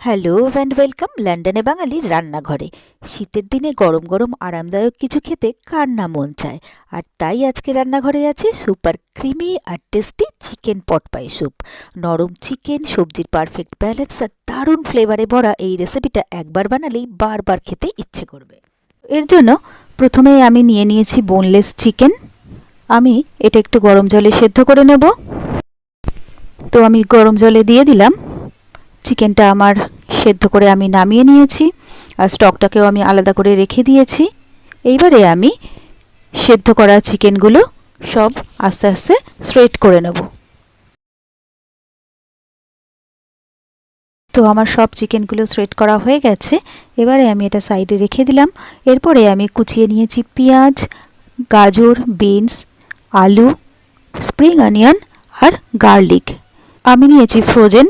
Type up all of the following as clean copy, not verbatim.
Hello and welcome লন্ডনে বাঙালির রান্নাঘরে। শীতের দিনে গরম গরম আরামদায়ক কিছু খেতে কার না মন চায়। আর তাই আজকে রান্নাঘরে আছে সুপার ক্রিমি আর টেস্টি চিকেন পট পাই স্যুপ। নরম চিকেন, সবজির পারফেক্ট ব্যালেন্স আর দারুণ ফ্লেভারে ভরা এই রেসিপিটা একবার বানালেই বারবার খেতে ইচ্ছে করবে। এর জন্য প্রথমেই আমি নিয়ে নিয়েছি বোনলেস চিকেন। আমি এটা একটু গরম জলে সেদ্ধ করে নেব। তো আমি গরম জলে দিয়ে দিলাম। চিকেনটা আমার সেদ্ধ করে আমি নামিয়ে নিয়েছি, আর স্টকটাকেও আমি আলাদা করে রেখে দিয়েছি। এইবারে আমি সেদ্ধ করা চিকেনগুলো সব আস্তে আস্তে শ্রেড করে নেব। তো আমার সব চিকেনগুলো শ্রেড করা হয়ে গেছে। এবারে আমি এটা সাইডে রেখে দিলাম। এরপরে আমি কুচিয়ে নিয়েছি পেঁয়াজ, গাজর, বিনস, আলু, স্প্রিং অনিয়ন আর গার্লিক। আমি নিয়েছি ফ্রোজেন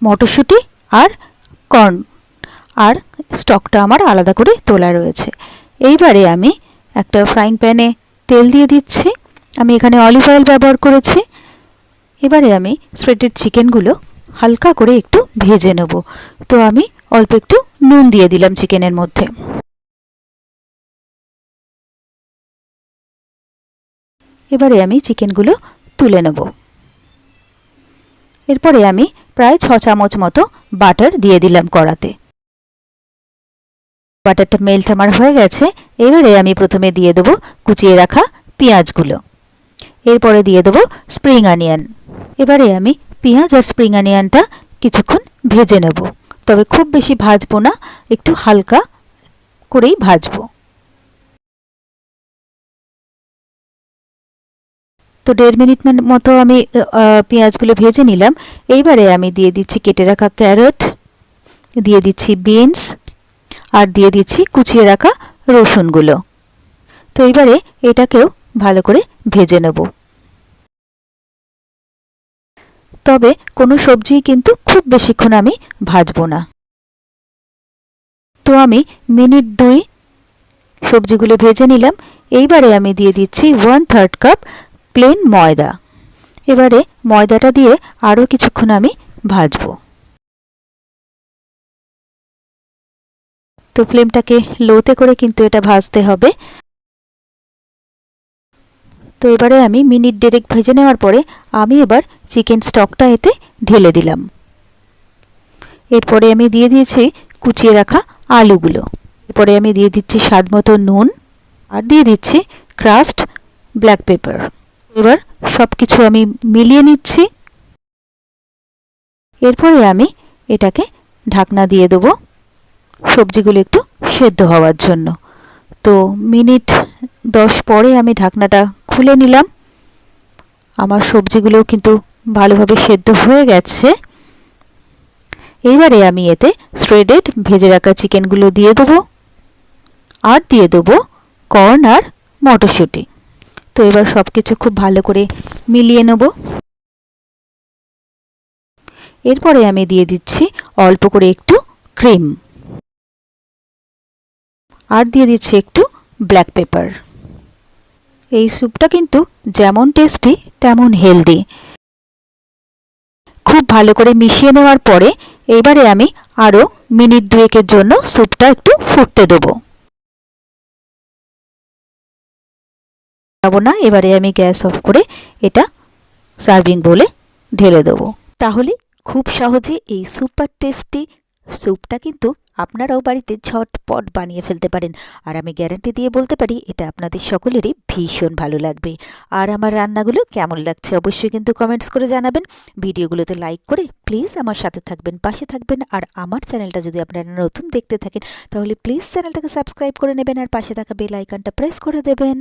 মটরশুঁটি আর কর্ন, আর স্টকটা আমার আলাদা করে তোলা রয়েছে। এইবারে আমি একটা ফ্রাইং প্যানে তেল দিয়ে দিচ্ছি। আমি এখানে অলিভ অয়েল ব্যবহার করেছি। এবারে আমি শ্রেডেড চিকেনগুলো হালকা করে একটু ভেজে নেব। তো আমি অল্প একটু নুন দিয়ে দিলাম চিকেনের মধ্যে। এবারে আমি চিকেনগুলো তুলে নেব। এরপরে আমি প্রায় 6 চামচ মতো বাটার দিয়ে দিলাম কড়াতে। বাটারটা মেল্ট আমার হয়ে গেছে। এবারে আমি প্রথমে দিয়ে দেবো কুচিয়ে রাখা পেঁয়াজগুলো। এরপরে দিয়ে দেবো স্প্রিং অনিয়ন। এবারে আমি পেঁয়াজ আর স্প্রিং অনিয়নটা কিছুক্ষণ ভেজে নেব, তবে খুব বেশি ভাজবো না, একটু হালকা করেই ভাজবো। তো 1.5 মিনিট মতো আমি পেঁয়াজগুলো ভেজে নিলাম। এইবারে আমি দিয়ে দিচ্ছি কেটে রাখা ক্যারট, দিয়ে দিচ্ছি বিনস, আর দিয়ে দিচ্ছি কুচিয়ে রাখা রসুনগুলো। তো এইবারে এটাকেও ভালো করে ভেজে নেব। তবে কোনো সবজি কিন্তু খুব বেশিক্ষণ আমি ভাজবো না। তো আমি মিনিট 2 সবজিগুলো ভেজে নিলাম। এইবারে আমি দিয়ে দিচ্ছি 1/3 কাপ প্লেন ময়দা। এবারে ময়দাটা দিয়ে আরও কিছুক্ষণ আমি ভাজবো। তো ফ্লেমটাকে লোতে করে কিন্তু এটা ভাজতে হবে। তো এবারে আমি মিনিট 1.5 ভেজে নেওয়ার পরে আমি এবার চিকেন স্টকটা এতে ঢেলে দিলাম। এরপরে আমি দিয়ে দিয়েছি কুচিয়ে রাখা আলুগুলো। এরপরে আমি দিয়ে দিচ্ছি স্বাদমতো নুন, আর দিয়ে দিচ্ছি ক্রাশড ব্ল্যাক পেপার। এবার সব কিছু আমি মিলিয়ে নিচ্ছি। এরপরে আমি এটাকে ঢাকনা দিয়ে দেবো সবজিগুলো একটু সেদ্ধ হওয়ার জন্য। তো মিনিট 10 পরে আমি ঢাকনাটা খুলে নিলাম। আমার সবজিগুলোও কিন্তু ভালোভাবে সেদ্ধ হয়ে গেছে। এইবারে আমি এতে শ্রেডেড ভেজে রাখা চিকেনগুলো দিয়ে দেবো, আর দিয়ে দেবো কর্ন আর মটরশুঁটি। তো এবার সব কিছু খুব ভালো করে মিলিয়ে নেব। এরপরে আমি দিয়ে দিচ্ছি অল্প করে একটু ক্রিম, আর দিয়ে দিচ্ছি একটু ব্ল্যাক পেপার। এই স্যুপটা কিন্তু যেমন টেস্টি তেমন হেলদি। খুব ভালো করে মিশিয়ে নেওয়ার পরে এইবারে আমি আরও মিনিট 2 জন্য স্যুপটা একটু ফুটতে দেবো। না, এবারে আমি গ্যাস অফ করে এটা সার্ভিং বোলে ঢেলে দেবো। তাহলে খুব সহজে এই সুপার টেস্টি স্যুপটা কিন্তু আপনারাও বাড়িতে ঝটপট বানিয়ে ফেলতে পারেন। আর আমি গ্যারান্টি দিয়ে বলতে পারি এটা আপনাদের সকলেরই ভীষণ ভালো লাগবে। আর আমার রান্নাগুলো কেমন লাগছে অবশ্যই কিন্তু কমেন্টস করে জানাবেন। ভিডিওগুলোতে লাইক করে প্লিজ আমার সাথে থাকবেন, পাশে থাকবেন। আর আমার চ্যানেলটা যদি আপনারা নতুন দেখতে থাকেন তাহলে প্লিজ চ্যানেলটাকে সাবস্ক্রাইব করে নেবেন, আর পাশে থাকা বেল আইকনটা প্রেস করে দেবেন।